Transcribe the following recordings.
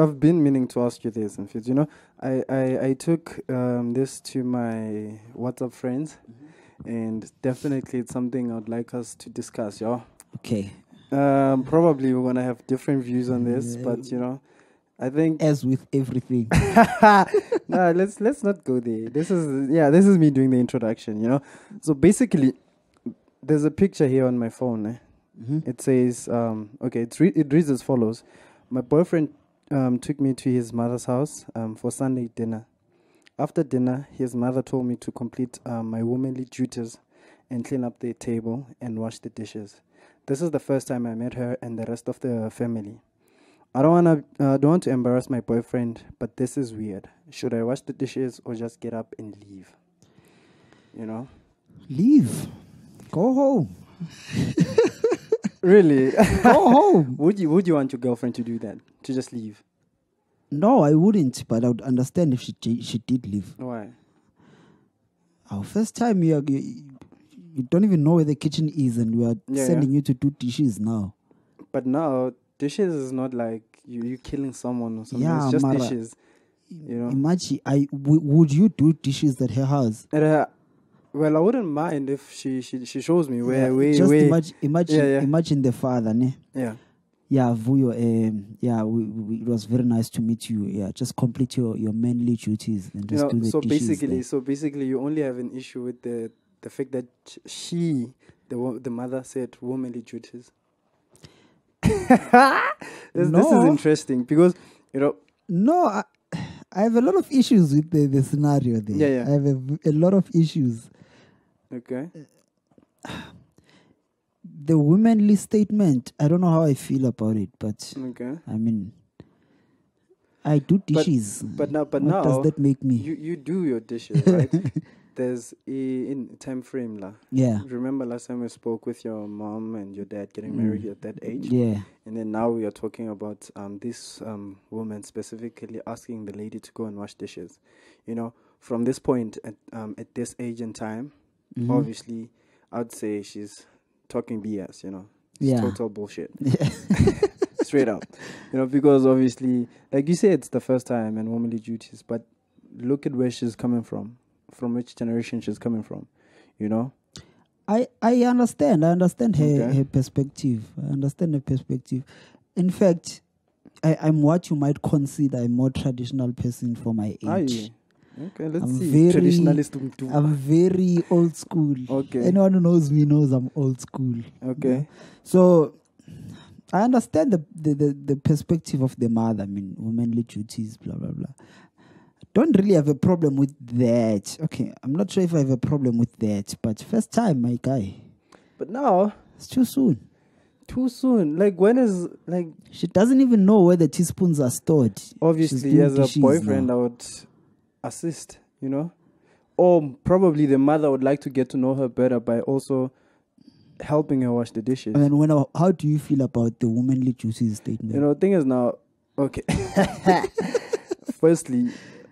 I've been meaning to ask you this, in fact. I took this to my WhatsApp friends, and definitely it's something I'd like us to discuss, yo. Okay. Probably we're gonna have different views on this, but I think As with everything. no, let's not go there. This is me doing the introduction. So basically, there's a picture here on my phone. It says, it reads as follows: My boyfriend took me to his mother's house for Sunday dinner. After dinner, his mother told me to complete my womanly duties and clean up the table and wash the dishes. This is the first time I met her and the rest of the family. I don't want to embarrass my boyfriend, but this is weird. Should I wash the dishes or just get up and leave? Leave. Go home. Really? Go home. Would you want your girlfriend to do that? To just leave? No, I wouldn't, but I would understand if she did leave. Why? Our first time, you don't even know where the kitchen is, and we are sending you to do dishes now. But now, dishes is not like you killing someone or something. Yeah, it's just Mara, dishes. Imagine, would you do dishes at her house? Well, I wouldn't mind if she shows me where. Imagine the father, ne? Yeah. Yeah, Vuyo, it was very nice to meet you. Yeah, just complete your manly duties and just do the dishes. So basically, you only have an issue with the fact that the mother said womanly duties. This is interesting because No, I have a lot of issues with the scenario there. Yeah. I have a lot of issues. Okay. The womanly statement, I don't know how I feel about it, but okay. I mean, I do dishes. But now, what does that make me? You do your dishes, right? There's in time frame, lah. Yeah. Remember last time we spoke with your mom and your dad getting married at that age? Yeah. And then now we are talking about this woman specifically asking the lady to go and wash dishes. From this point at this age and time, obviously, I'd say she's talking BS. It's total bullshit. Straight up. Because obviously, like you said, it's the first time and womanly duties, but look at where she's coming from which generation she's coming from, I understand. I understand her perspective. I understand her perspective. In fact, I'm what you might consider a more traditional person for my age. Are you? Okay, let's see. Traditionalist. I'm very old school. Okay. Anyone who knows me knows I'm old school. Okay. So I understand the perspective of the mother. I mean, womanly duties, blah, blah, blah. Don't really have a problem with that. Okay, I'm not sure if I have a problem with that, but first time, my guy. But now it's too soon. Too soon. Like when is like she doesn't even know where the teaspoons are stored. Obviously, as a boyfriend, I would assist. Or probably the mother would like to get to know her better by also helping her wash the dishes. And how do you feel about the womanly duties statement? The thing is now, okay. Firstly,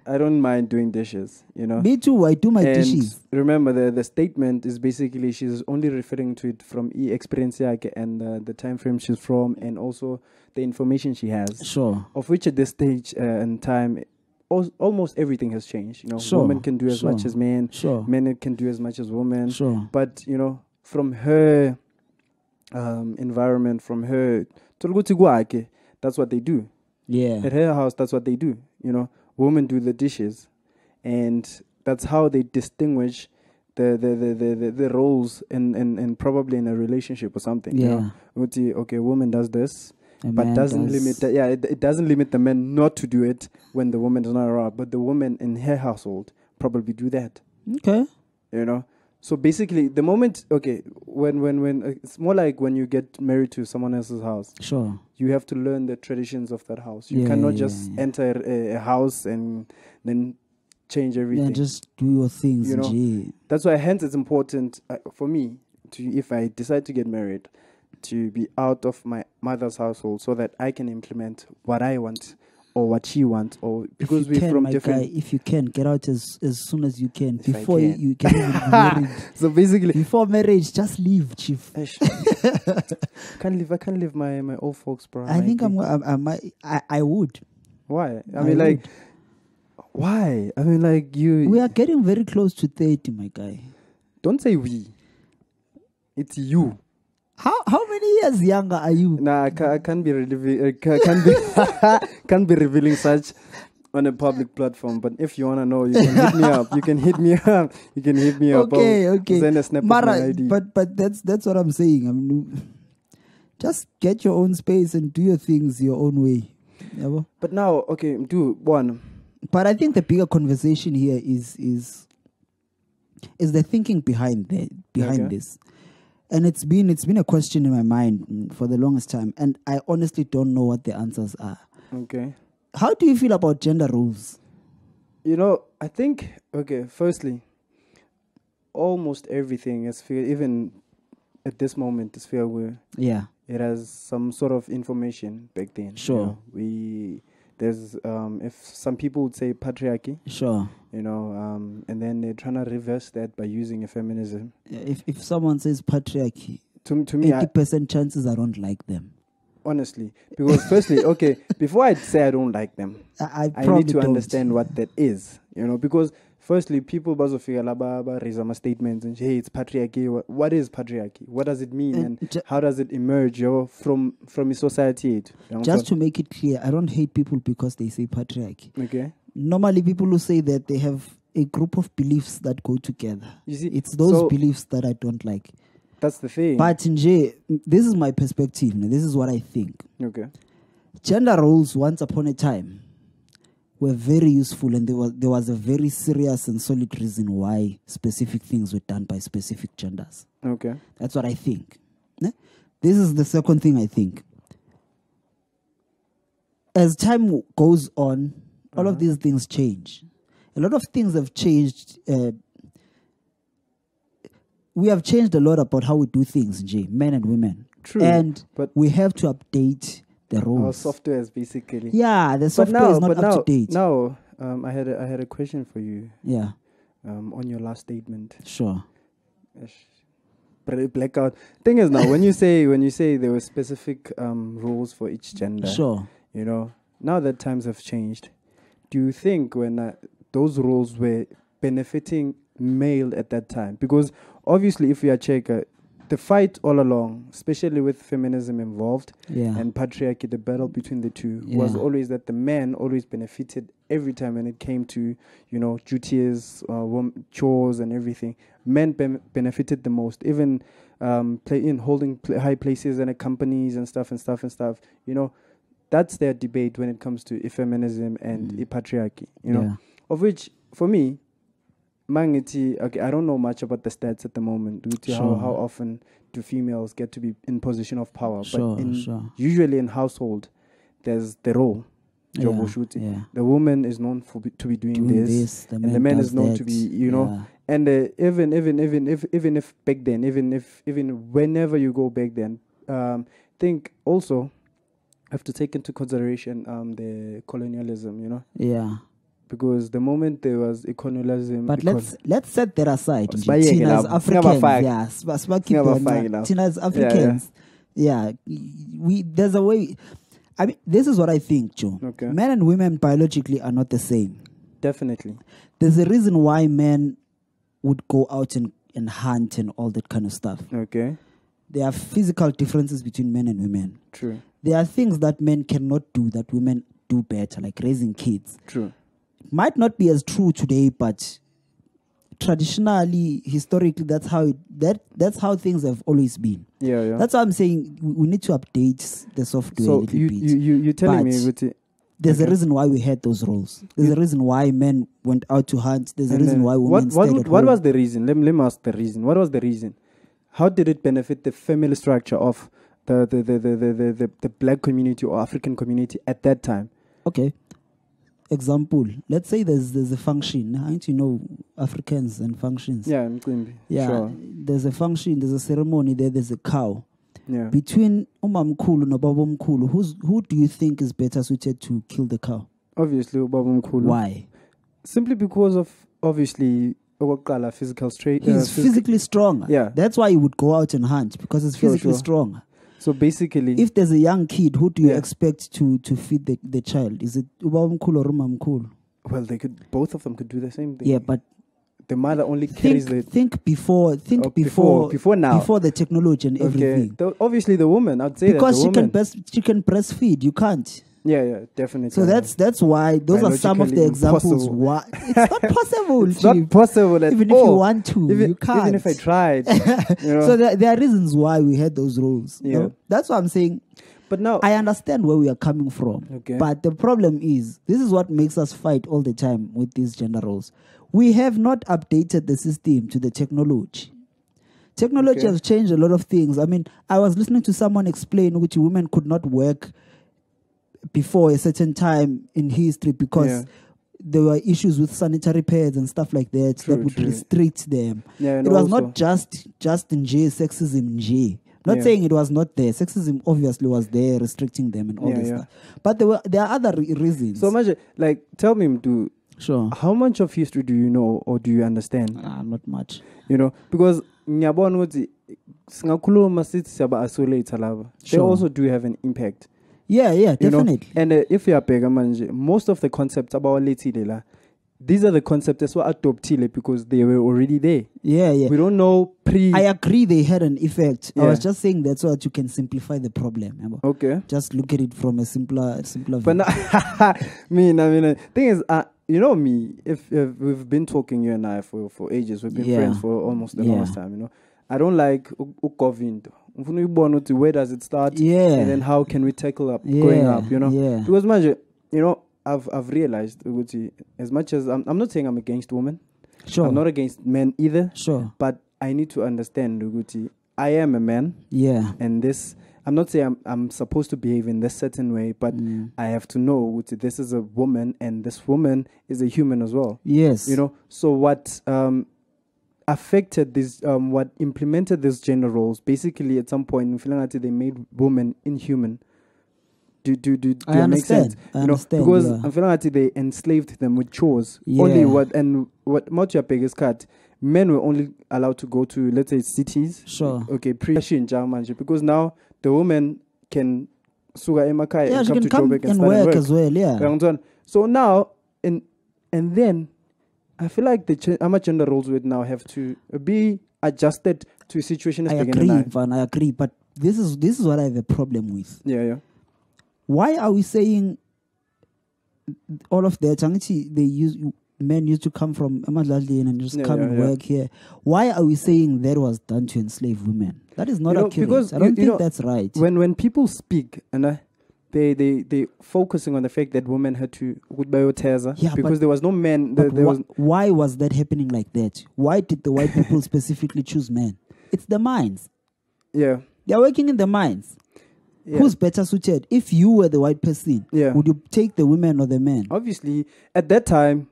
I don't mind doing dishes, Me too, I do my dishes. Remember, the statement is basically she's only referring to it from experience and the time frame she's from and also the information she has. Sure. Of which at this stage in time, almost everything has changed. Sure. Women can do as much as men. Sure. Men can do as much as women. Sure. But, from her environment, from her, that's what they do. Yeah. At her house, that's what they do. Women do the dishes, and that's how they distinguish the roles in probably in a relationship or something. Yeah. Okay, woman does this, but doesn't limit. It doesn't limit the man not to do it when the woman is not around. But the woman in her household probably do that. Okay. So basically, the moment, when it's more like when you get married to someone else's house. Sure. You have to learn the traditions of that house. You cannot just enter a house and then change everything. Yeah, just do your things. That's why, hence, it's important for me if I decide to get married, to be out of my mother's household so that I can implement what I want or what she wants, or because we're from different. Guy, if you can get out as soon as you can before you can even be married. So basically, before marriage, just leave, chief. I can't leave my old folks, bro. I think I would. Why? I mean, like, why? I mean, like, We are getting very close to 30, my guy. don't say we. It's you. How many years younger are you? Nah, I can't be can't be revealing such on a public platform. But if you wanna know, you can hit me up. You can hit me up. You can hit me up. Okay. Send a snap of Mara, my ID. but that's what I'm saying. I mean, just get your own space and do your things your own way. Yeah, But now, okay, do one. but I think the bigger conversation here is the thinking behind Okay. this. And it's been a question in my mind for the longest time, and I honestly don't know what the answers are. Okay. How do you feel about gender roles? You know, I think, okay, firstly, almost everything is fair, even at this moment, is fair where Yeah, it has some sort of information back then. Sure. There's, if some people would say patriarchy, sure. and then they're trying to reverse that by using a feminism. If someone says patriarchy, To me, 80% chances I don't like them. honestly, because firstly, okay, before I say I don't like them, I I probably need to don't. understand what that is, because firstly, people bazofika raise some statements and hey, it's patriarchy. What is patriarchy? What does it mean, and how does it emerge from a society? Just to make it clear, I don't hate people because they say patriarchy. Okay. Normally, people who say that they have a group of beliefs that go together. You see, It's those so beliefs that I don't like. that's the thing. But Nje, this is my perspective. This is what I think. Okay. Gender roles, once upon a time, were very useful, and there was a very serious and solid reason why specific things were done by specific genders. Okay. That's what I think. This is the second thing I think. As time goes on, all of these things change. A lot of things have changed. We have changed a lot about how we do things, men and women. True. And But we have to update the rules. our software is basically. Yeah, the software is not up to date. Now, I had a question for you. Yeah, On your last statement. sure. Blackout. Thing is now, when you say there were specific rules for each gender, Sure. now that times have changed, do you think when those rules were benefiting male at that time? Because obviously, if we are checker, the fight all along, especially with feminism involved Yeah. and patriarchy, the battle between the two was Yeah. always that the man always benefited every time when it came to, duties, chores and everything. Men benefited the most, even holding high places in companies and stuff. That's their debate when it comes to feminism and patriarchy, Yeah. of which, for me, okay, I don't know much about the stats at the moment due to Sure. how often do females get to be in position of power. Sure, but sure. usually in household, there's the role. Job Yeah, shooting. yeah. The woman is known to be doing this, the and the man does is known that. to be, Yeah. And even if back then, even whenever you go back then, think also have to take into consideration the colonialism, Yeah. because the moment there was a colonialism, But let's set that aside. Sibayeke Tina as lapho. Africans, Singabafaki. yeah. Singabafaki lapho. Tina as Africans, yeah. There's a way. I mean, this is what I think, Joe. Okay. Men and women biologically are not the same. definitely. There's a reason why men would go out and hunt and all that kind of stuff. Okay, There are physical differences between men and women. true, There are things that men cannot do that women do better, like raising kids. true. Might not be as true today, but traditionally, historically, that's how things have always been. Yeah. That's why I'm saying we need to update the software a So little bit. you telling me But with it. There's a okay. reason why we had those roles. There's a reason why men went out to hunt. There's a And reason then why women stayed at what home. was the reason? Let me ask the reason. What was the reason? How did it benefit the family structure of the black community or African community at that time? Okay. Example. Let's say there's a function. I need to know Africans and functions. Yeah, Mcimbi. Yeah. Sure. There's a function. There's a ceremony. There's a cow. Yeah. Between Umamkulu and Babamkulu, who do you think is better suited to kill the cow? Obviously, Ubaba Mkhulu. Why? Simply because of obviously okokuqala, physical strength. He's physically strong. Yeah. That's why he would go out and hunt, because he's Sure, physically sure. strong. So basically, if there's a young kid, who do you Yeah. expect to feed the child? Is it ubabamkhulu or umamkhulu? well, both of them could do the same thing. Yeah, but The mother only carries think before before now. before the technology and everything. Obviously, the woman. I'd say Because that the woman. she can breastfeed, you can't. Yeah, definitely. So that's why those are some of the Biologically examples. impossible. Why it's not possible. It's not Chief. possible at Even all. if you want to, you can't. Even if I tried. You know? So there are reasons why we had those rules. you Yeah. know? That's what I'm saying. but now, I understand where we are coming from. Okay. But the problem is, this is what makes us fight all the time with these gender roles. We have not updated the system to the technology. Technology Okay. has changed a lot of things. I mean, I was listening to someone explain which women could not work before a certain time in history because Yeah. there were issues with sanitary pads and stuff like that True, that would true. restrict them. Yeah, and it was also- not just in J, sexism in J. Not Yeah. saying it was not there. Sexism obviously was there, restricting them and all Yeah, this yeah. stuff. But there are other reasons. so much. Like, tell me, Sure. how much of history do you know or do you understand? Not much. You know, because ngiyabona ukuthi singakhuluma sithi siyaba isolate laba. They Sure. also do have an impact. Yeah, You know? definitely. And if you are manje, most of the concepts about letile la, these are the concepts that's what adoptile because they were already there. Yeah. We don't know pre. I agree they had an effect. I Yeah. was just saying that's so that you can simplify the problem. Remember? Okay. Just look at it from a simpler But view. now, thing is, you know me. If we've been talking, you and I, for ages, we've been Yeah. friends for almost the Yeah. longest time. You know, I don't like ukovinto. Where does it start? Yeah. And then how can we tackle up going Yeah, up? You know, yeah. because manje, you know, I've realized ukuthi, as much as I'm not saying I'm against women. Sure. I'm not against men either. Sure. But I need to understand ukuthi, I am a man. Yeah. And this, I'm not saying I'm supposed to behave in this certain way, but I have to know that this is a woman and this woman is a human as well. Yes. You know, so what affected this, what implemented these gender roles, basically at some point in Finland, they made women inhuman. Do I that make understand. sense? I You know, understand, because yeah. in Finland, they enslaved them with chores. Yeah. Only what Motia biggest cut. Men were only allowed to go to, let's say, cities. Sure. Okay, because now the woman can suga emakai Yeah, and she come can to come Joburg and start work as well. Yeah. You understand? So now, and then, I feel like the gender roles would now have to be adjusted to a situation as I big agree, and Van. I agree. But this is what I have a problem with. Yeah. Why are we saying all of that? Men used to come from Amadladin and just Yeah, come yeah, and yeah. work here. Why are we saying that was done to enslave women? That is not You know, accurate. because I don't you think know, that's right. When people speak and they focusing on the fact that women had to Yeah, because but- there was no men. But There was why was that happening like that? Why did the white people specifically choose men? It's the mines. yeah. They're working in the mines. Yeah. Who's better suited? If you were the white person, Yeah. would you take the women or the men? Obviously, at that time,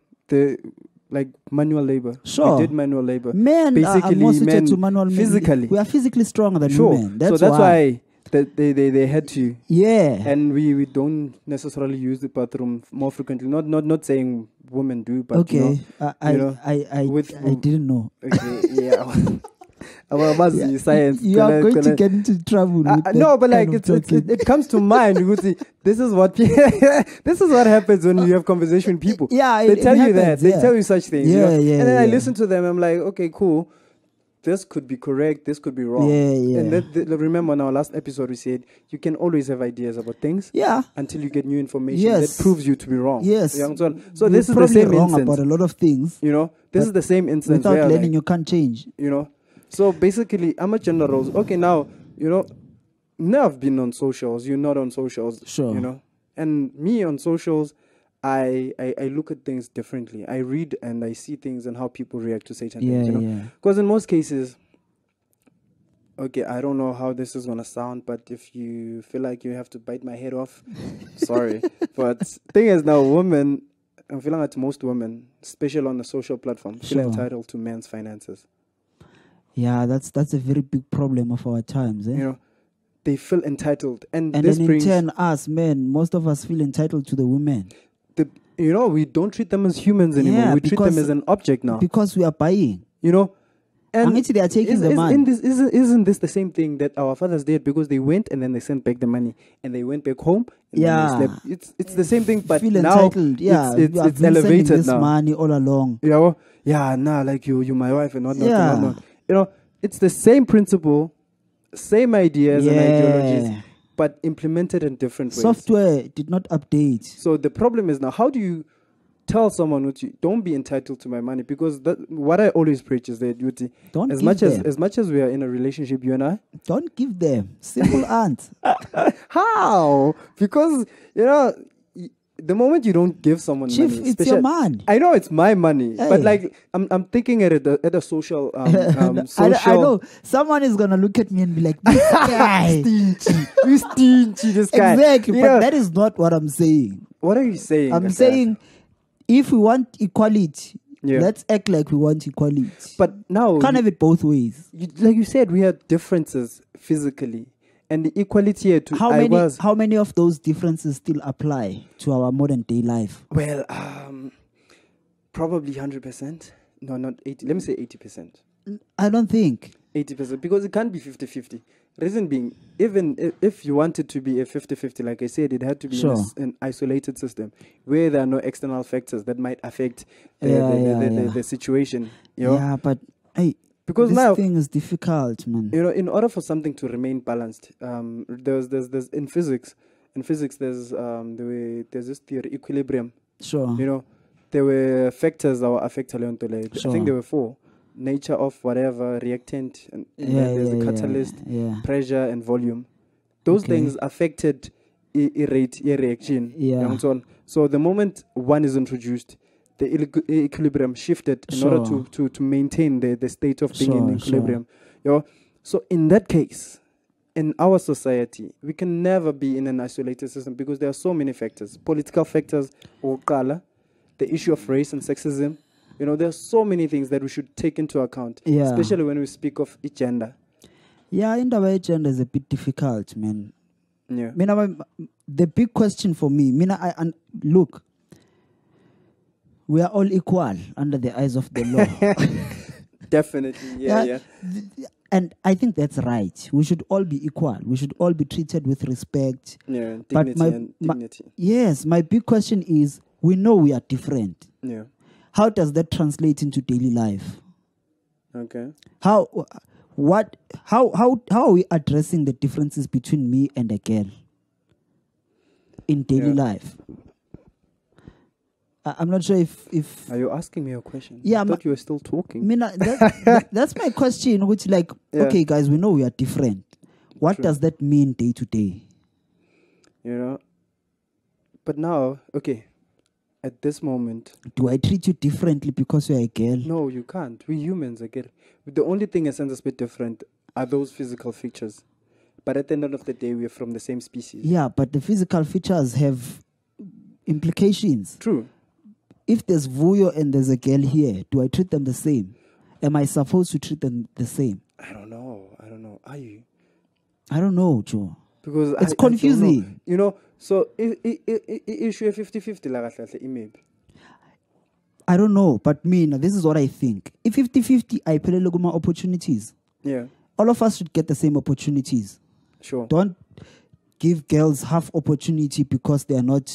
manual labor. Sure. We did manual labor. Men are more suited men to manual physically. We are physically stronger than Sure. women. So that's why they had to. Yeah. And we don't necessarily use the bathroom more frequently. Not saying women do, but Okay. with- I didn't know. okay, yeah. Science. You are going to get into trouble. With that No, but like kind of talking. it comes to mind. You see, this is what this is what happens when you have conversation with people. Yeah, they it tell you that. happens, They yeah. tell you such things. Yeah, you know? yeah, And then I yeah. listen to them. I'm like, okay, cool. This could be correct. This could be wrong. Yeah, yeah. And remember, on our last episode, we said you can always have ideas about things. Yeah. Until you get new information Yes. that proves you to be wrong. Yes. You understand? So You're this is the probably same wrong instance. about a lot of things. You know, this is the same instance. Without where, learning, like, you can't change. you know. So basically, I'm a gender roles. Okay, now, you know, now I've been on socials. You're not on socials. Sure. You know, and me on socials, I look at things differently. I read and I see things and how people react to certain Yeah, things. You know, yeah. because in most cases, okay, I don't know how this is gonna sound, but if you feel like you have to bite my head off, sorry. But thing is, now women, I'm feeling like most women, especially on the social platform, feel Sure. entitled to men's finances. Yeah, that's a very big problem of our times. Eh? You know, they feel entitled, and And this then in brings turn, us men, most of us feel entitled to the women we don't treat them as humans anymore. Yeah, We treat them because- as an object now. because we are buying. You know, And Angithi they are taking the money. Isn't this the same thing that our fathers did, because they went and then they sent back the money and they went back home and then they slept. It's the same thing, but Feel now entitled. Yeah, it's you have been elevated sending this now. money all along. Nah, like you my wife and whatnot. Yeah. And whatnot. You know, it's the same principle, same ideas and ideologies, but implemented in different ways. Software did not update. So the problem is now, how do you tell someone, don't be entitled to my money? Because what I always preach is their duty. Don't as give much them. as much as we are in a relationship, you and I. Don't give them. Simple answer. How? Because the moment you don't give someone Chief, money, it's your money. I know it's my money, Hey. but like I'm thinking at a social I social. know someone is gonna look at me and be like, "This guy." You stingy, this guy. Exactly, You but know, that is not what I'm saying. what are you saying? I'm Kaka? saying if we want equality, Yeah. let's act like we want equality. But now, Can't have it both ways. like you said, we have differences physically, and the equality here too. How many of those differences still apply to our modern day life? Well, probably 100%. No, not 80. Let me say 80%. I don't think. 80%, because it can't be 50-50. Reason being, even if you wanted to be a 50-50, like I said, it had to be Sure. an isolated system where there are no external factors that might affect the situation. Yeah, but hey, Because this now, thing is difficult, man. in order for something to remain balanced, there's in physics, there's this theory, equilibrium. Sure. There were factors that were affected. I Sure. think there were 4: nature of whatever, reactant, and then there's a catalyst, Yeah. pressure, and volume. Those Okay. things affected a rate, a reaction. Yeah. And so on. So the moment one is introduced, the equilibrium shifted in order to maintain the state of being in equilibrium. So in that case, in our society, we can never be in an isolated system, because there are so many factors. Political factors, or the issue of race and sexism. There are so many things that we should take into account, Yeah. especially when we speak of gender. Yeah, indaba gender is a bit difficult, man. Yeah. The big question for me, look, we are all equal under the eyes of the law. Definitely, yeah. And I think that's right. We should all be equal. We should all be treated with respect. Yeah, But dignity and dignity. Yes, my big question is, we know we are different. Yeah. How does that translate into daily life? Okay. How are we addressing the differences between me and a girl in daily life? I'm not sure if Are you asking me a question? Yeah, I thought you were still talking. that's my question, which okay guys, we know we are different. What True. does that mean day to day? But now, okay, at this moment, Do I treat you differently because you're a girl? no, you can't. We humans, again. The only thing that sends us a bit different are those physical features. But at the end of the day, we are from the same species. Yeah, but the physical features have implications. True. If there's Vuyo and there's a girl here, do I treat them the same? Am I supposed to treat them the same? I don't know. Are you? I don't know, Joe. Because It's I don't confusing. know. So issue 50-50 maybe. I don't know, but this is what I think. If 50-50, I pay loguma opportunities. Yeah, All of us should get the same opportunities. sure. Don't give girls half opportunity because they are not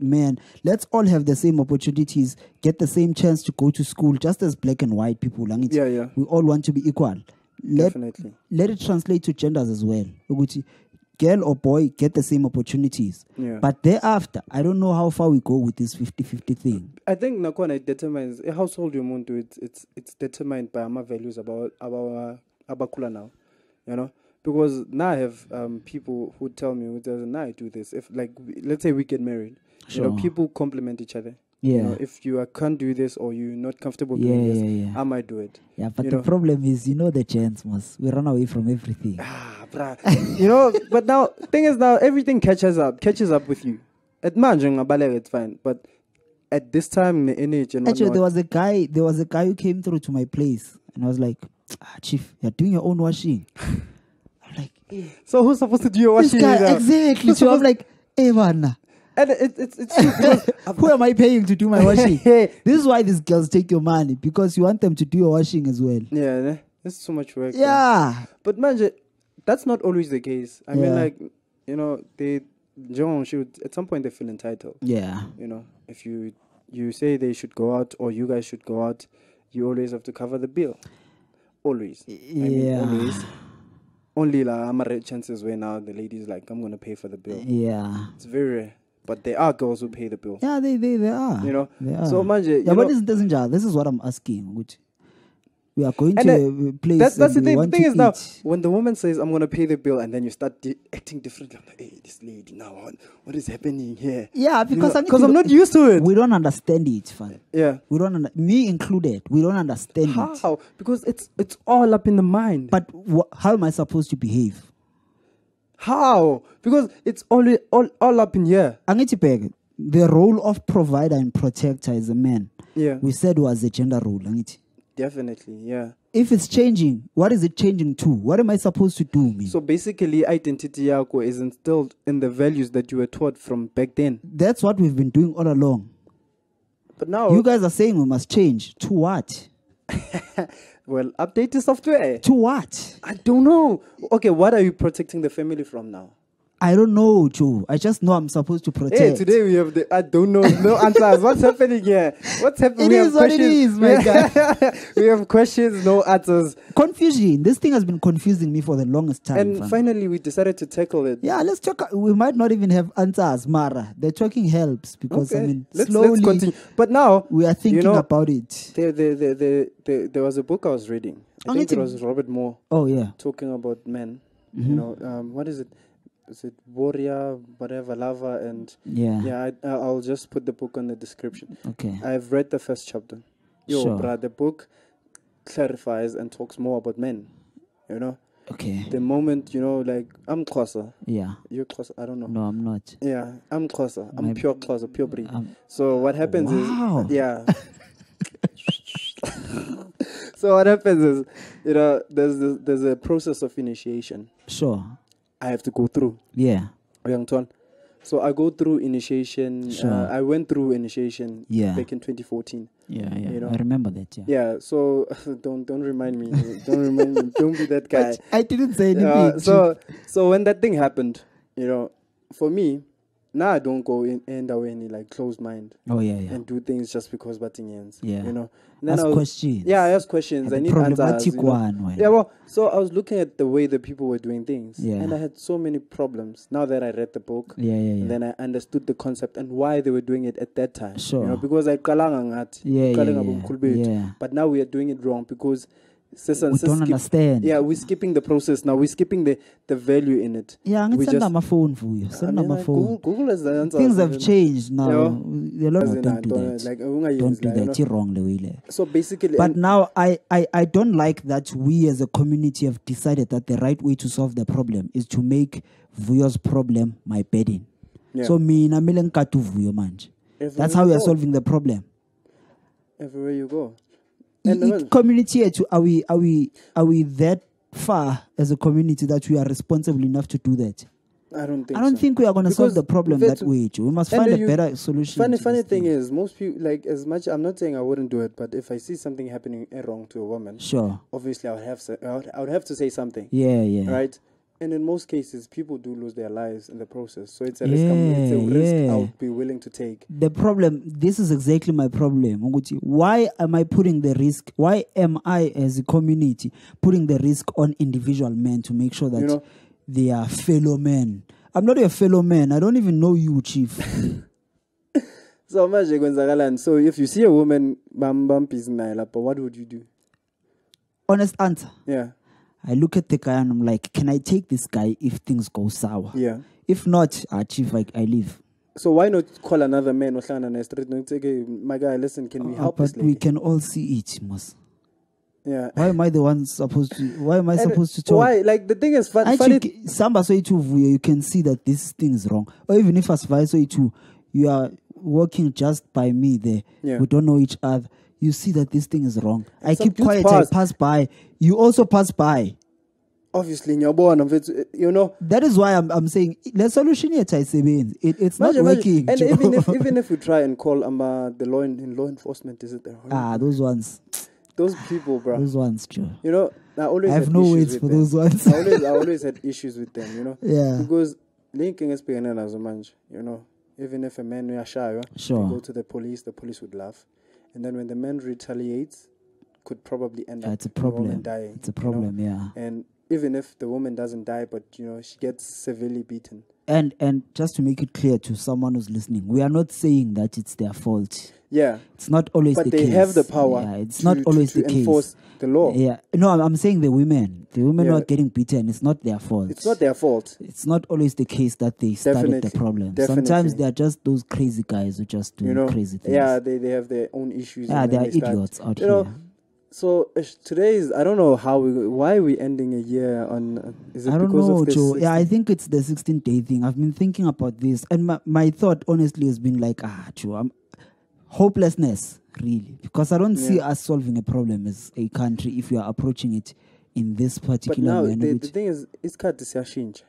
men. Let's all have the same opportunities, get the same chance to go to school, just as black and white people. Yeah. We all want to be equal. Definitely. Let it translate to genders as well. Ukuthi, girl or boy get the same opportunities. Yeah. But thereafter, I don't know how far we go with this 50-50 thing. I think Nakwana, it determines a household you want to. It's determined by our values about kula now, because now I have people who tell me, now I do this. If let's say we get married, Sure. people complement each other. Yeah. If you can't do this or you're not comfortable doing this, Yeah. I might do it. Yeah, but You the know. problem is, the gents, we run away from everything. Bruh. But now thing is, now everything catches up with you. At Manjung it's fine, but at this time in age and Actually, whatnot, there was a guy who came through to my place, and I was like, Chief, you're doing your own washing. I'm like, so who's supposed to do your this washing? guy, now? exactly. So I'm like, hey, man, And it's true because who am I paying to do my washing? This is why these girls take your money, because you want them to do your washing as well. yeah. It's too much work. Yeah. But man, that's not always the case. I mean, Yeah. like, you know, John should at some point they feel entitled. Yeah. You know, if you say they should go out or you guys should go out, you always have to cover the bill. Always. I mean, Yeah. always. Only la chances where now the lady's like, I'm gonna pay for the bill. Yeah. It's very rare. But there are girls who pay the bill. Yeah, they are. You know? They are. So manje, yeah, but this is what I'm asking. Which we are going And to a place. that's the and we thing. The want thing to is now, eat. when the woman says, I'm going to pay the bill, and then you start acting differently. I'm like, hey, this lady now, what is happening here? Yeah, because I'm not used to it. We don't understand it, fam. Yeah. We don't. Me included. We don't understand it. How? Because it's all up in the mind. But how am I supposed to behave? How? Because it's all up in here. Angithi the role of provider and protector is a man. Yeah. We said was a gender role. Angithi. Definitely, yeah. If it's changing, what is it changing to? What am I supposed to do, me? So basically, identity yako is instilled in the values that you were taught from back then. That's what we've been doing all along. But now, You guys are saying we must change. To what? well, update the software. To what? I don't know. Okay, what are you protecting the family from now? I don't know, Joe. I just know I'm supposed to protect. Hey, today we have I don't know, no answers. What's happening here? What's happening? It is what it is, my guy. We have questions, no answers. Confusion. This thing has been confusing me for the longest time. And fam. finally, we decided to tackle it. Yeah, let's talk. We might not even have answers, Mara. The talking helps because I mean, let's slowly continue. But now we are thinking about it. There was a book I was reading. I think it was Robert Moore Oh yeah. talking about men. You know, what is it? Is it Warrior, whatever, Lava, and Yeah. I'll just put the book on the description. Okay. I've read the first chapter. Sure. Bruh, the book clarifies and talks more about men. You know, Okay. the moment like I'm Xhosa, Yeah. you're Xhosa. I don't know. No, I'm not. Yeah, I'm Xhosa. I'm My- pure Xhosa, pure breed. Um, So what happens Wow. is, yeah. So what happens is, there's a process of initiation Sure. I have to go through. Yeah. Young Ton. So I go through initiation. Sure. I went through initiation Yeah. back in 2014. Yeah. Yeah. You know. I remember that. Yeah. Yeah. So don't remind me. Don't remind me. Don't be that guy. But I didn't say anything. So when that thing happened, for me, now I don't go in and away any like closed mind Oh yeah. Yeah. and do things just because butting ends. Yeah. And then Ask I was, questions. Yeah, I ask questions. And I the need answers. problematic one. Well. Yeah, well, so I was looking at the way the people were doing things, Yeah. and I had so many problems. Now that I read the book, Yeah. Yeah. Yeah. and then I understood the concept and why they were doing it at that time. Sure. Because I qalanga ngathi, Yeah, qalanga yeah, bomkhulu bethu. yeah. But now we are doing it wrong because We don't understand. Yeah, we're skipping the process now. We're skipping the value in it. Yeah, We send just- my phone for you. Send my phone. Google has the answer. Things have changed now. Yeah. A lot As of in, don't do don't- that. like, Don't do that. You're wrong, Lewile. So basically, But now I don't like that we as a community have decided that the right way to solve the problem is to make Vuyo's problem my burden. Yeah. So mina mele ngikade uVuyo manje. That's how we are solving the problem. everywhere you go. And Community yethu, are we that far as a community that we are responsible enough to do that? I don't think. I don't so. think we are going to solve Because the problem that's- that way, Joe. We must and find a you- better solution. to Funny this thing thing. is, most people like as much. I'm not saying I wouldn't do it, but if I see something happening wrong to a woman, Sure. obviously I would have to say something, Yeah, yeah. right? And in most cases, people do lose their lives in the process. So it's a Yeah, risk I yeah. would be willing to take. The problem, this is exactly my problem. Ukuthi, why am I putting the risk? Why am I, as a community, putting the risk on individual men to make sure that they are fellow men? I'm not a fellow man. I don't even know you, Chief. So manje kwenzakalani? So if you see a woman bumping but what would you do? Honest answer. Yeah, I look at the guy and I'm like, can I take this guy if things go sour? yeah. If not, Chief, I leave. So why not call another man or hlangana na street and say, "Okay, my guy, listen, can we help this But we lady?" can all see it, Mos. Yeah. Why am I the one supposed to? Why am I supposed to talk? Why? Like the thing is, funny. Samba so you can see that this thing is wrong. Or even if as vice so you are working just by me there. Yeah. We don't know each other. You see that this thing is wrong. I some keep dudes quiet. pass. I pass by. You also pass by. Obviously, nyabona, That is why I'm saying the solution here, it's not working. And Joe. even if we try and call the law enforcement, is it the those ones. those people, bro. Those ones, Joe. You know, I always I have had no issues words with for them. those ones. I always had issues with them, you know. Yeah. Because linking is beginning as a man, you know. Even if a man we are shy, Sure. they go to the police would laugh. And then when the man retaliates, could probably end up It's a the woman problem. dying. It's a problem, you know? yeah. And even if the woman doesn't die, but you know, she gets severely beaten. And just to make it clear to someone who's listening, we are not saying that it's their fault. Yeah. It's not always But the they case. have the power. Yeah, it's not always to the case. enforce the law. Yeah. No, I'm saying the women. The women who Yeah. are getting beaten, it's not their fault. It's not their fault. It's not always the case that they started the Definitely. problem. Definitely. Sometimes they are just those crazy guys who just do You know, crazy things. yeah, they have their own issues. Yeah, and they then are start- idiots out you here. know, so today is, I don't know why are we ending a year on, is it I don't because know, of this? Joe. Yeah, I think it's the 16th day thing. I've been thinking about this, and my thought, honestly, has been like, Joe, hopelessness, really, because I don't see us solving a problem as a country if we are approaching it in this But particular now, manner. the thing is, it's got to change.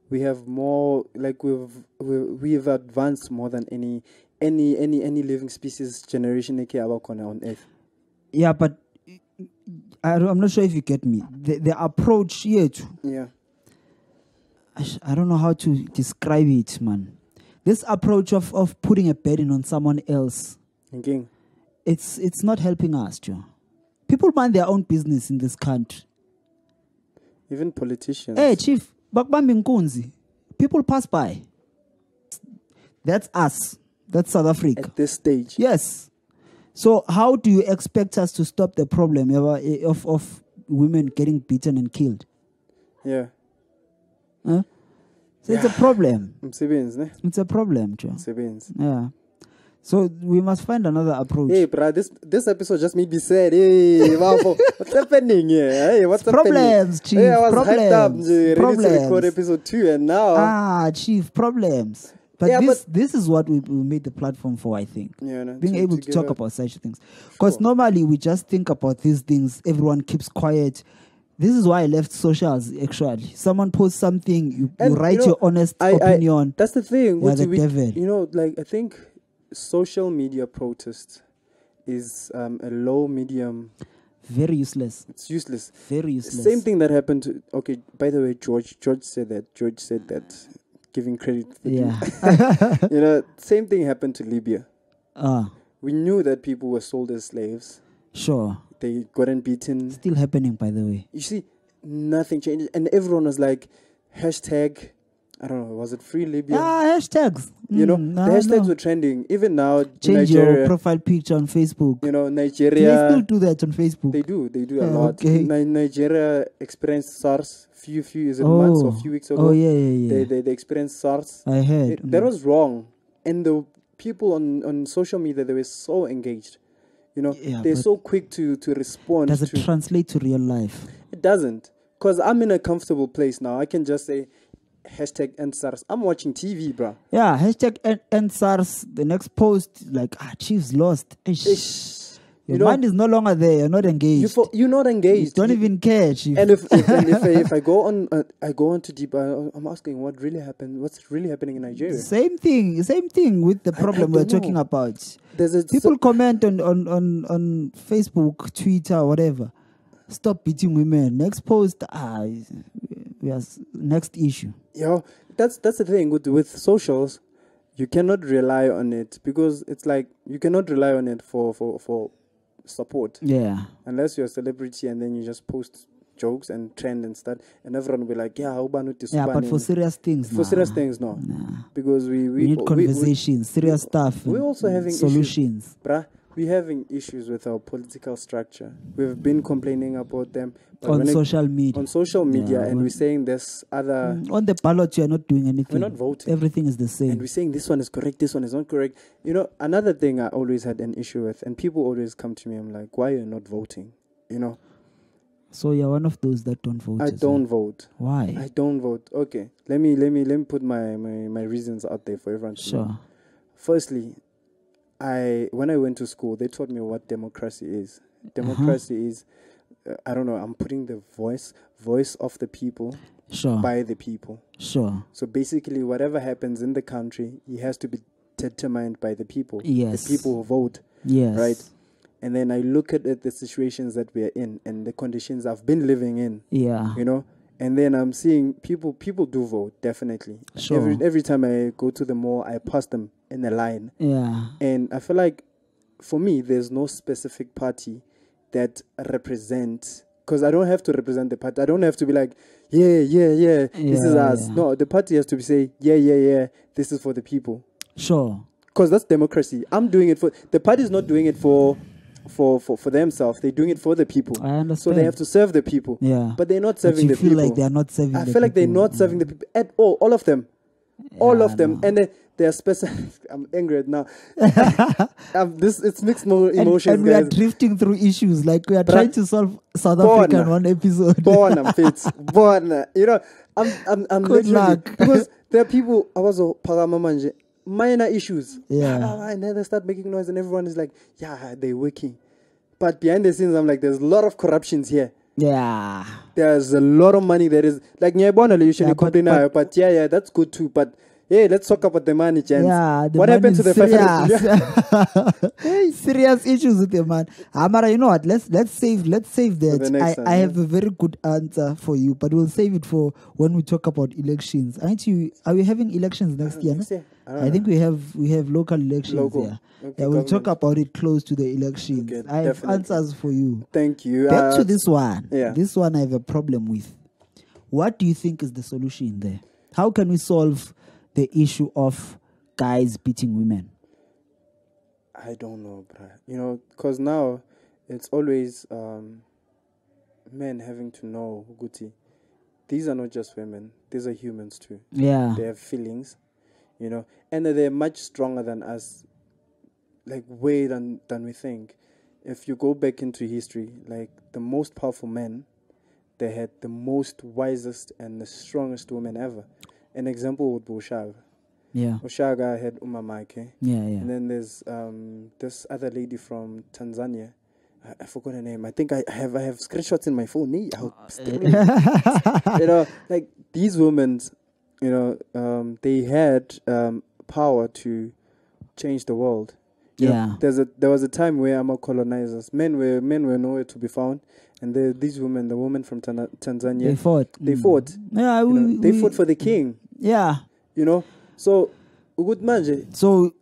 We have more, like we've advanced more than any living species generation on Earth. Yeah, but I'm not sure if you get me. The approach here, Yeah. I don't know how to describe it, man. This approach of putting a burden on someone else, Thinking. it's not helping us, Joe. People mind their own business in this country. Even politicians. Hey, Chief, bakubamba inkunzi. People pass by. That's us. That's South Africa. At this stage. Yes. So how do you expect us to stop the problem of women getting beaten and killed? Yeah. Huh? So it's a problem. Msebenzi, It's a problem, Joe. Msebenzi. Yeah. So we must find another approach. Hey, bro, this episode just made me sad. Hey, wow, what's happening here? Hey, what's Problems, happening? Chief. Hey, I was Problems. hyped up, ready to record Problems. episode 2, and now. Chief, problems. But Yeah, this is what we made the platform for, I think. Yeah, no, Being able to give talk a- about such things. Because normally we just think about these things, everyone keeps quiet. This is why I left socials, actually. Someone posts something, you And, write your honest I- opinion. That's the thing. You're the devil. You know, like, I think social media protest is a low medium. Very useless. It's useless. Very useless. Same thing that happened to. Okay, by the way, George said that. George said that, giving credit. For Yeah. you know, same thing happened to Libya. Ah, We knew that people were sold as slaves. sure. They gotten beaten. Still happening, by the way. You see, nothing changed, and everyone was like, hashtag. I don't know. Was it free Libya? Hashtags. You know, Mm, the I hashtags know. were trending. Even now, Change your Nigeria. profile picture on Facebook. You know, Do they Nigeria. still do that on Facebook? They do a Yeah, lot. okay. Nigeria experienced SARS few is it months or few weeks ago. Oh, yeah. They experienced SARS. I heard. That was wrong, and the people on social media, they were so engaged. You know, Yeah, they're but so quick to respond. Does it to, translate to real life? it doesn't, because I'm in a comfortable place now. I can just say hashtag end SARS. I'm watching TV, bro. Yeah, hashtag end SARS. The next post, like, Chiefs lost. Ish. Your You know, mind is no longer there. You're not engaged. you're not engaged. You don't even care, Chief. And if I go on, I go on too deep. I'm asking what really happened. What's really happening in Nigeria? Same thing with the problem we're don't talking know. about. There's People comment on Facebook, Twitter, whatever. Stop beating women. Next post, next issue. That's the thing with socials. You cannot rely on it because it's like you cannot rely on it for support Yeah. unless you're a celebrity and then you just post jokes and trend and stuff and everyone will be like, yeah, Yeah, but for serious things, for serious things, no, nah. because we need conversations, serious stuff. we're and also having solutions. Bruh, we're having issues with our political structure. We've been complaining about them On social media. Yeah, and when- we're saying this other, On the ballot, you are not doing anything. we're not voting. Everything is the And same. we're saying this one is correct, this one is not correct. You know, another thing I always had an issue with, and people always come to me, I'm like, why are you not voting? You know, So you're one of those that don't vote. I as well. don't vote. Why? I don't vote. Okay, let me put my reasons out there for everyone to know. Sure. Firstly, when I went to school, they taught me what democracy is. Democracy is, I don't know, I'm putting the voice of the people Sure. by the people. Sure. So basically, whatever happens in the country, it has to be determined by the people. Yes. The people who vote, Yes. right? and then I look at the situations that we're in and the conditions I've been living in, Yeah. you know, and then I'm seeing people do vote, definitely. Sure. Every time I go to the mall, I pass them in a line. Yeah. And I feel like, for me, there's no specific party that represents, because I don't have to represent the party. I don't have to be like, yeah, this is us. Yeah. No, the party has to say, yeah, this is for the people. Sure. Because that's democracy. I'm doing it for, the party is not doing it for themselves. They're doing it for the people. I understand. So they have to serve the people. Yeah. But they're not But serving you the feel people. like they're not serving I the feel like they're people. not serving the people at all of them. All Yeah, of them. I know. And they are special. I'm angry right now. It's mixed emotions, and we are guys. drifting through issues like we are Bruh. trying to solve South Born. Africa in one episode. Born, I'm fit. Born. You know, I'm Good literally, luck. because there are people, I was a pagamamanje, minor issues. Yeah. And then they start making noise and everyone is like, yeah, they're working. But behind the scenes, I'm like, there's a lot of corruptions here. Yeah. There's a lot of money that is, like, you usually Yeah, complain, but yeah, that's good too. But hey, let's talk about the money, gents. Yeah, the What man happened to is the 500? serious. Serious issues with the man. Amara, you know what? Let's save the that. next time, I yeah. have a very good answer for you, but we'll save it for when we talk about elections. Are we having elections next year? No? I think we have local elections. Local. Yeah. Okay, Yeah, we'll talk government. about it close to the elections. Okay, I have definitely. answers for you. Thank you. Back to this one. yeah. This one I have a problem with. What do you think is the solution there? How can we solve the issue of guys beating women? I don't know, bruh. You know, because now it's always men having to know, Guti, these are not just women. These are humans too. Yeah. They have feelings, you know, and they're much stronger than us, like way than we think. If you go back into history, like the most powerful men, they had the most wisest and the strongest women ever. An example would be Ushaga. Yeah. Ushaga had Umamake. Yeah. And then there's this other lady from Tanzania. I forgot her name. I think I have screenshots in my phone. You know, like these women, you know, they had power to change the world. You know, there was a time where Ama colonizers, men were nowhere to be found, and these women, the women from Tanzania, They fought. Yeah, They fought for the king. Yeah. You know, so good manje. So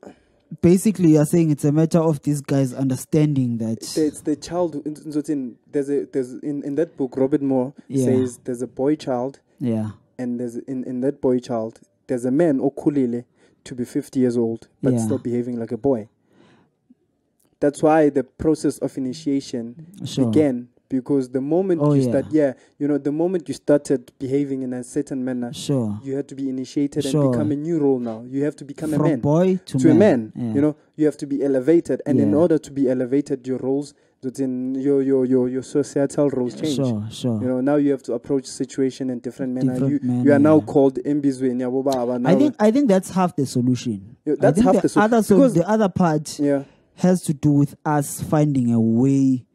basically, you're saying it's a matter of these guys understanding that It's the child. There's in that book, Robert Moore says there's a boy child. Yeah. And there's in that boy child, there's a man okulile to be 50 years old, but still behaving like a boy. That's why the process of initiation began, because the moment the moment you started behaving in a certain manner, you had to be initiated and become a new role now. You have to become a man. From boy to a man. You know, you have to be elevated, and in order to be elevated, your roles, your societal roles change. Sure. You know, now you have to approach situation in different manner. You are now called Mbizwe Nyabobaba. I think that's half the solution. That's half the solution. The other part has to do with us finding a way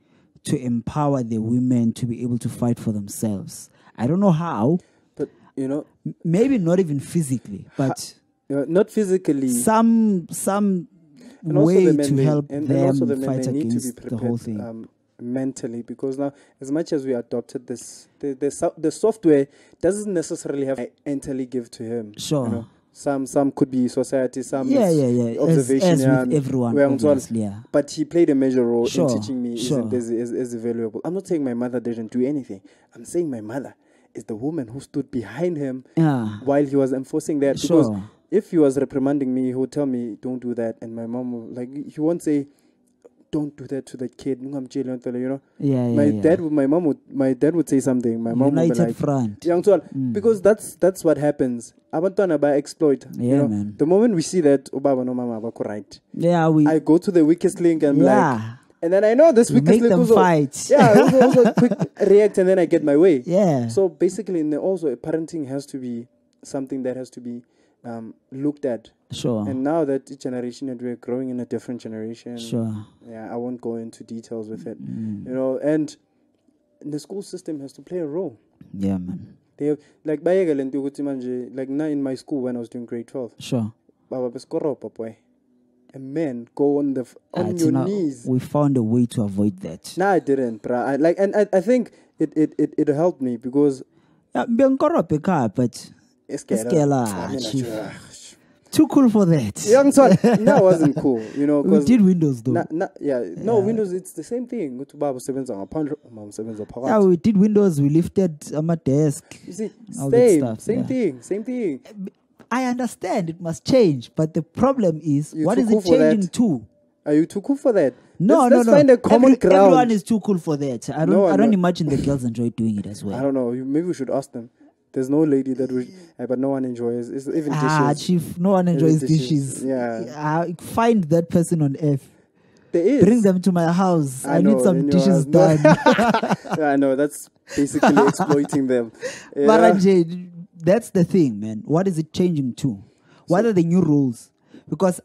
to empower the women to be able to fight for themselves. I don't know how, but you know, maybe not even physically, but not physically. Some way to help them fight they need against to be prepared, the whole thing. Mentally, because now, as much as we adopted this, the software doesn't necessarily have to mentally give to him. Sure. You know? Some could be society, some As observation, with everyone, obviously, but he played a major role in teaching me isn't as valuable. I'm not saying my mother didn't do anything. I'm saying my mother is the woman who stood behind him while he was enforcing that. Because if he was reprimanding me, he would tell me, don't do that. And my mom would, he won't say, don't do that to the kid. You know. My dad would say something. My mom would be like, front. Because that's what happens. Abantwana by exploit. Yeah, you know? man. The moment we see that, Obaba no mama wako right. Yeah, I go to the weakest link and like, and then I know this weakest link also fight. Also quick react, and then I get my way. Yeah. So basically, also parenting has to be something that has to be looked at. Sure. And now that generation that we're growing in a different generation. Sure. Yeah, I won't go into details with it. You know, and the school system has to play a role. Yeah, man. They have, like now in my school when I was doing grade 12. Sure. Baba Beskoro boy. a man go on your knees. We found a way to avoid that. No, I didn't, bruh. I think it helped me because Yeah, but too cool for that. Young son, that wasn't cool, you know. We did Windows though. Windows. It's the same thing. Yeah, we did Windows. We lifted my desk. You see, same thing. I understand it must change, but the problem is, what is it changing to? Are you too cool for that? No, let's find a common ground. Everyone is too cool for that. I don't imagine the girls enjoy doing it as well. I don't know. Maybe we should ask them. There's no lady that would, but no one enjoys. It's even dishes. Chief, no one enjoys dishes. Yeah. Find that person on earth. There is. Bring them to my house. I need some dishes done. I know. That's basically exploiting them. Yeah. Baranje, that's the thing, man. What is it changing to? What are the new rules? Because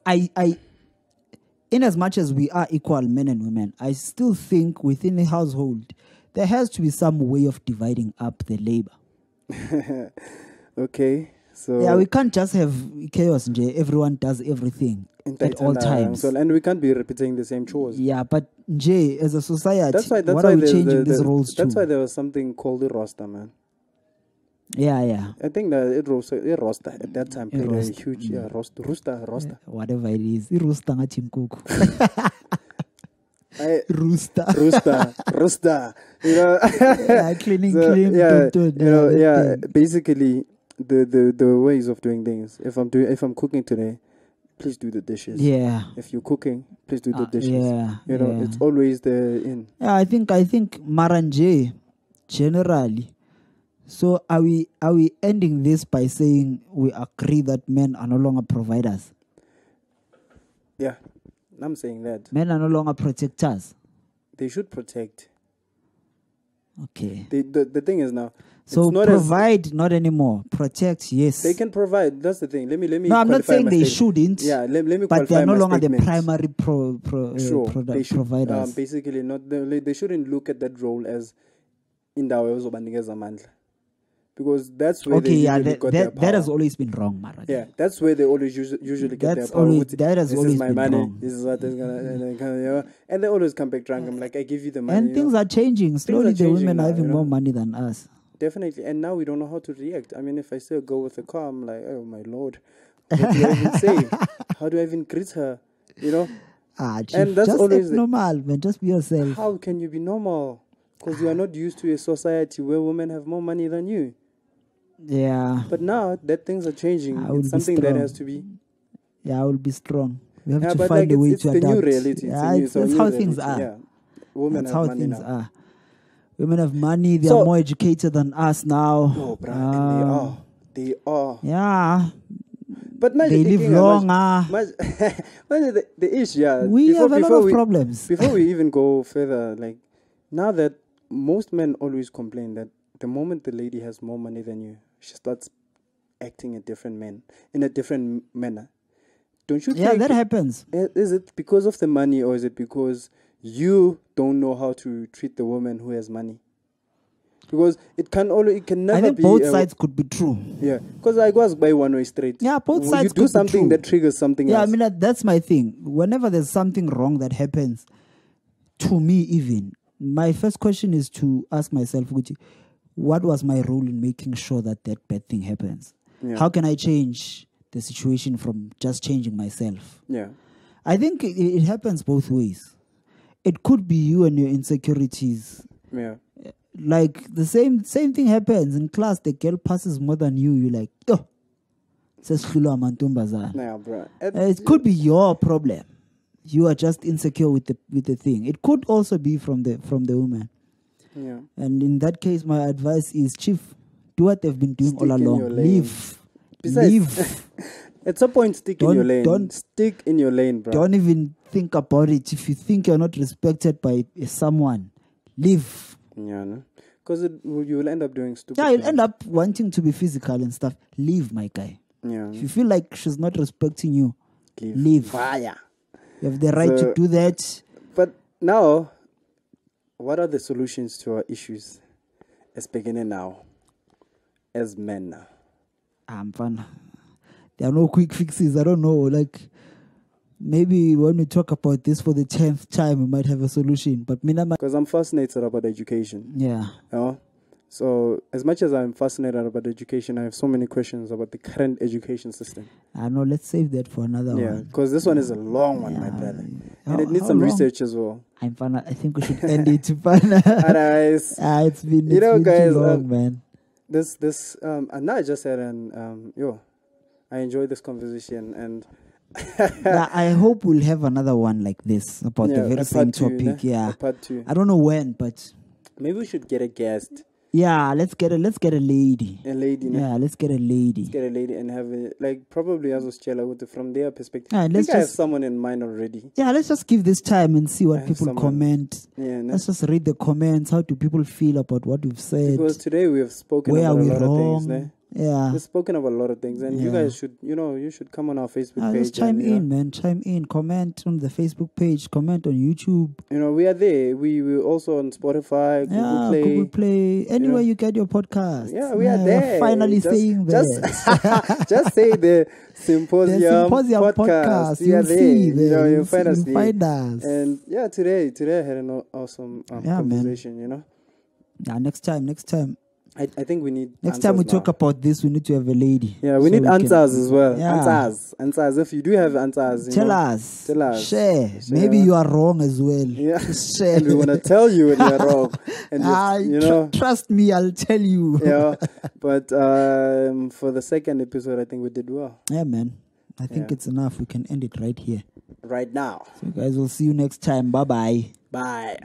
in as much as we are equal men and women, I still think within a household, there has to be some way of dividing up the labor. Okay, so yeah, we can't just have chaos. Everyone does everything at all times, and we can't be repeating the same chores. Yeah, but as a society, that's why what are we changing these rules to? That's why there was something called the roster, man. Yeah. I think that it roster at that time played a huge roster. Whatever it is, it roster Rooster. You know, clean. Basically, the ways of doing things. If I'm cooking today, please do the dishes. Yeah. If you're cooking, please do the dishes. Yeah. You know, it's always the in. Yeah, I think Maranje, generally. So are we ending this by saying we agree that men are no longer providers? Yeah. I'm saying that. Men are no longer protectors. They should protect. Okay. The thing is now. So provide not anymore. Protect, yes. They can provide. That's the thing. Let me. No, I'm not saying they shouldn't. Yeah, let me. But they are no longer the primary providers. Basically, not. They shouldn't look at that role as indawo yozobanikeza amandla. Because that's where they usually got their power. That has always been wrong, Mara. Yeah, that's where they always usually get their power. That has always been money. Wrong. This is what is gonna, and they always come back drunk. I'm like, I give you the money. And things are changing. Slowly, the women are having more money than us. Definitely. And now we don't know how to react. I mean, if I still go with a car, I'm like, oh my Lord, what do I even say? How do I even greet her? You know? And that's just always normal, man. Just be yourself. How can you be normal? Because you are not used to a society where women have more money than you. Yeah. But now that things are changing, it's something that has to be. Yeah, I will be strong. We have to find a way to adapt. It's the new reality. That's how things are. Yeah. Women that's have how money things now. are. Women have money. They are more educated than us now. Oh, bruh, and they are. Yeah. But they live long. The issue, yeah. We have a lot of problems. Before we even go further, like, now that most men always complain that the moment the lady has more money than you, she starts acting in a different manner. Don't you think? Yeah, that happens. Is it because of the money, or is it because you don't know how to treat the woman who has money? Because it never be. I think both sides could be true. Yeah, because I was by one way straight. Yeah, both sides. You do something that triggers something else. Yeah, I mean that's my thing. Whenever there's something wrong that happens, to me even, my first question is to ask myself, what was my role in making sure that bad thing happens? Yeah. How can I change the situation from just changing myself? Yeah, I think it happens both ways. It could be you and your insecurities. Yeah. Like the same thing happens in class. The girl passes more than you. You're like, yo, nah, bro. It could be your problem. You are just insecure with the thing. It could also be from the woman. Yeah. And in that case, my advice is, Chief, do what they've been doing all along. Leave. At some point, stick in your lane. Stick in your lane, bro. Don't even think about it. If you think you're not respected by someone, leave. Yeah, no? Because you will end up doing stupid things. You'll end up wanting to be physical and stuff. Leave, my guy. Yeah. If you feel like she's not respecting you, leave. Fire. You have the right to do that. But now, what are the solutions to our issues as beginning now, as men now? Fun. There are no quick fixes. I don't know. Like, maybe when we talk about this for the 10th time, we might have a solution. But because I'm fascinated about education. Yeah. You know? So as much as I'm fascinated about education, I have so many questions about the current education system. I know. Let's save that for another one. Yeah, because this one is a long one, my brother, and it needs some research as well. I think we should end it. Otherwise, it's been guys, too long, man. And now I just said, I enjoyed this conversation, and I hope we'll have another one like this about the very same topic. Part 2. I don't know when, but maybe we should get a guest. Yeah, let's get a lady. A lady. Yeah, let's get a lady. Let's get a lady and have probably as Australia from their perspective. I have someone in mind already. Yeah, let's just give this time and see what people comment. Yeah, let's just read the comments. How do people feel about what we've said? Because today we have spoken about a lot of things. Ne? Yeah, we've spoken about a lot of things, and you guys should, you should come on our Facebook page. Just chime in, man. Chime in. Comment on the Facebook page. Comment on YouTube. We are there. We also on Spotify, Google Play. Anywhere you get your podcast. Yeah, we are there. Finally saying that. Just say the Symposium podcast. We are there. You'll find us there. And today I had an awesome conversation. Man. Yeah, next time. I think we need next time we talk about this, we need to have a lady. Yeah, we need answers as well. Yeah. Answers. If you do have answers, tell us. Share. Maybe you are wrong as well. Yeah. Share. And we want to tell you when you're wrong. And trust me, I'll tell you. Yeah. But for the second episode, I think we did well. Yeah, man. I think it's enough. We can end it right here. Right now. So guys, we'll see you next time. Bye-bye. Bye.